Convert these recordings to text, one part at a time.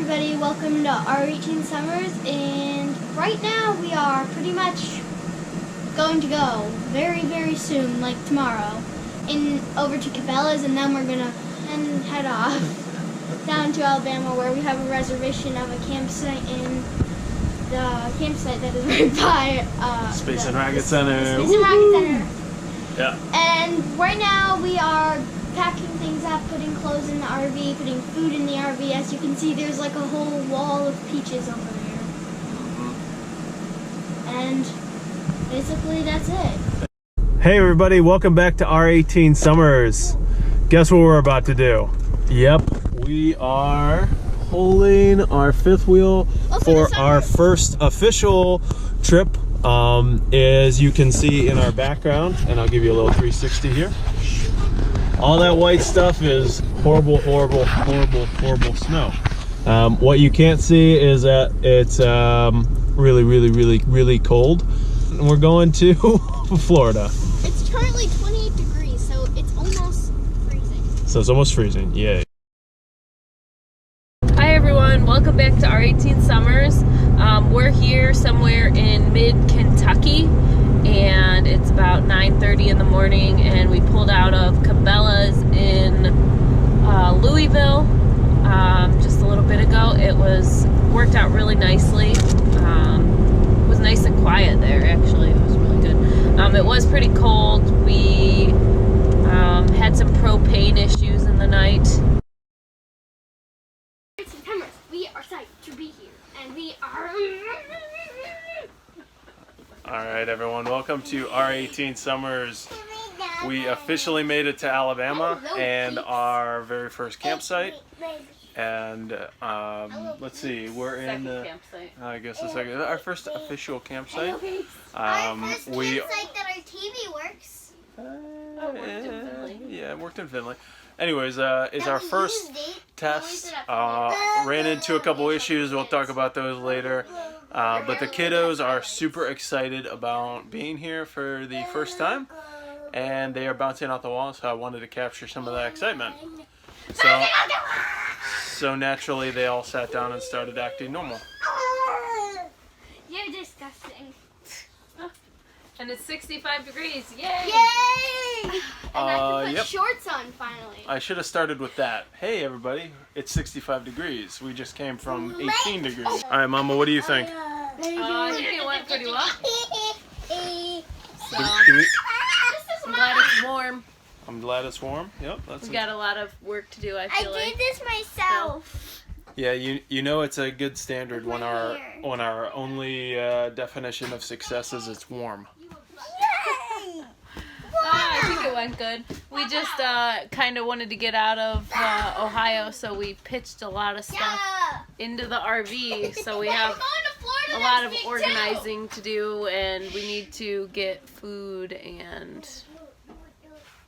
everybody, welcome to R18 Summers, and right now we are pretty much going to go very soon, like tomorrow, over to Cabela's, and then we're gonna head off down to Alabama, where we have a reservation of a campsite in the campsite that is right by Space and Racket Center. Space and Racket Center. Yeah. And right now we are packing things up, putting clothes in the RV, putting food in the RV. As you can see, there's like a whole wall of peaches over there. And basically that's it. Hey everybody, welcome back to R18 Summers. Guess what we're about to do? Yep, we are pulling our fifth wheel for our first official trip. As you can see in our background, and I'll give you a little 360 here. All that white stuff is horrible snow. What you can't see is that it's really cold. And we're going to Florida. It's currently 28 degrees, so it's almost freezing. So it's almost freezing, yay. Hi everyone, welcome back to R18 Summers. We're here somewhere in mid-Kentucky, and it's about 9:30 in the morning, and we pulled out of Cabela's in Louisville just a little bit ago. It worked out really nicely. It was nice and quiet there, actually. It was really good. It was pretty cold. We had some propane issues in the night. September, we are psyched to be here, and we are... Alright everyone, welcome to R18 Summers. We officially made it to Alabama and our very first campsite. And let's see, we're in I guess the second, our first official campsite. Our first campsite that our TV works. Yeah, it worked in Finley. Anyways, it's our first test. Ran into a couple issues. We'll talk about those later. But the kiddos are super excited about being here for the first time, and they are bouncing out the wall, so I wanted to capture some of that excitement. So naturally, they all sat down and started acting normal. You're disgusting. And it's 65 degrees, yay! Yay! And I can put shorts on finally. I should have started with that. Hey everybody, it's 65 degrees. We just came from 18 degrees. All right, Mama, what do you think? I think it went pretty well. So, I'm glad it's warm. I'm glad it's warm. Yep, We got a lot of work to do, I feel like. I did this myself. Yeah, you know it's a good standard when our only definition of success is it's warm. I think it went good. We just kind of wanted to get out of Ohio, so we pitched a lot of stuff into the RV. So we have a lot of organizing to do, and we need to get food and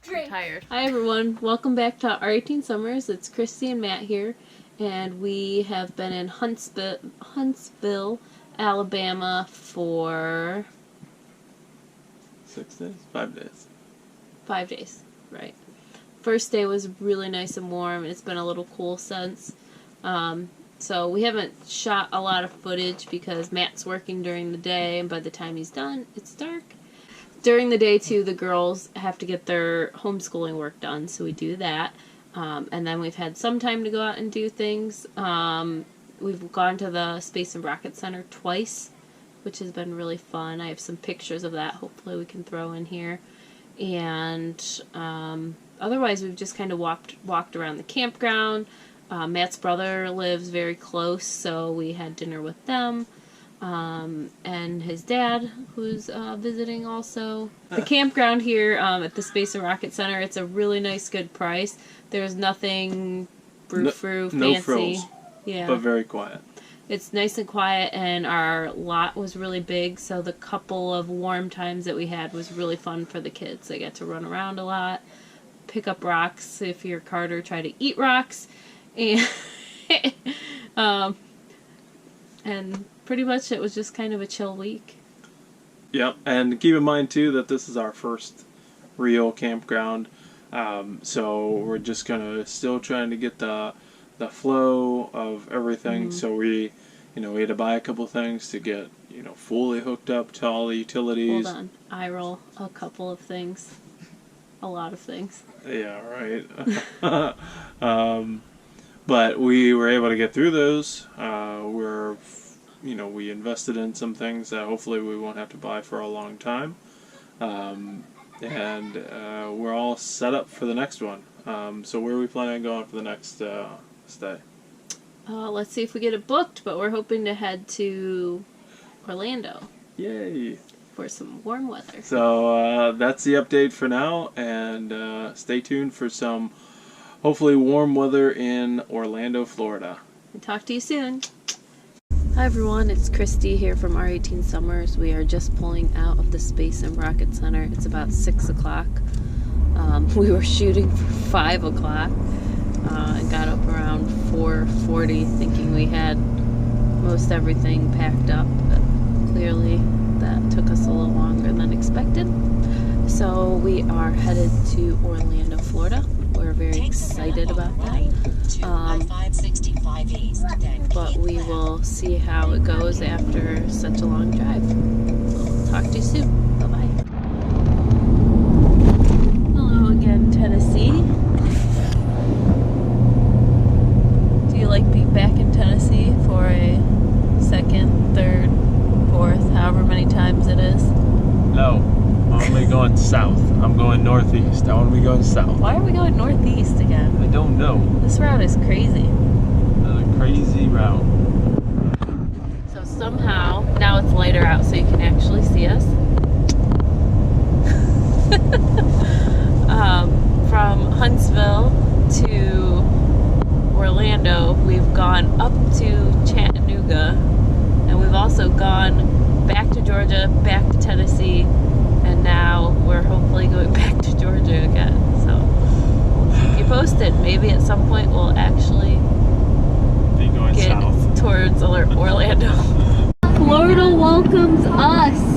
I'm tired. Hi everyone, welcome back to R18 Summers. It's Christy and Matt here, and we have been in Huntsville, Alabama for 6 days? 5 days. 5 days, right. First day was really nice and warm. It's been a little cool since. So we haven't shot a lot of footage because Matt's working during the day, and by the time he's done, it's dark. During the day, too, the girls have to get their homeschooling work done, so we do that. And then we've had some time to go out and do things. We've gone to the Space and Rocket Center twice, which has been really fun. I have some pictures of that hopefully we can throw in here. And otherwise we've just kind of walked around the campground. Matt's brother lives very close, so we had dinner with them. And his dad, who's visiting also. The campground here at the Space and Rocket Center, it's a really nice, good price. There's nothing frou-frou, fancy. No frills, yeah. but very quiet. It's nice and quiet, and our lot was really big, so the couple of warm times that we had was really fun for the kids. They got to run around a lot, pick up rocks if you're Carter, try to eat rocks, and and pretty much it was just kind of a chill week. Yep, and keep in mind too that this is our first real campground, so we're just still trying to get the the flow of everything. So we had to buy a couple things to get fully hooked up to all the utilities. Hold on, I roll a couple of things, a lot of things. Yeah, right. But we were able to get through those. We invested in some things that hopefully we won't have to buy for a long time. And we're all set up for the next one. So where are we planning on going for the next stay? Let's see if we get it booked, but we're hoping to head to Orlando. Yay! For some warm weather. So that's the update for now, and stay tuned for some hopefully warm weather in Orlando, Florida. And talk to you soon. Hi everyone, it's Christy here from R18 Summers. We are just pulling out of the Space and Rocket Center. It's about 6 o'clock. We were shooting for 5 o'clock and got up around 4:40 thinking we had most everything packed up, but clearly that took us a little longer than expected. So we are headed to Orlando, Florida. We're very excited about that. But we will see how it goes after such a long drive. So talk to you soon. Bye-bye. Hello again, Tennessee. Do you like being back in Tennessee for a second, third, fourth, however many times it is? No, I'm only going south. I'm going northeast. I want to be going south. Why are we going northeast again? I don't know. This route is crazy. A crazy route. So somehow, now it's lighter out so you can actually see us. From Huntsville to Orlando, we've gone up to Chattanooga, and we've also gone back to Georgia, back to Tennessee, and now we're hopefully going back to Georgia again. So we'll keep you posted. Maybe at some point we'll actually Be going get south towards Orlando. Florida welcomes us.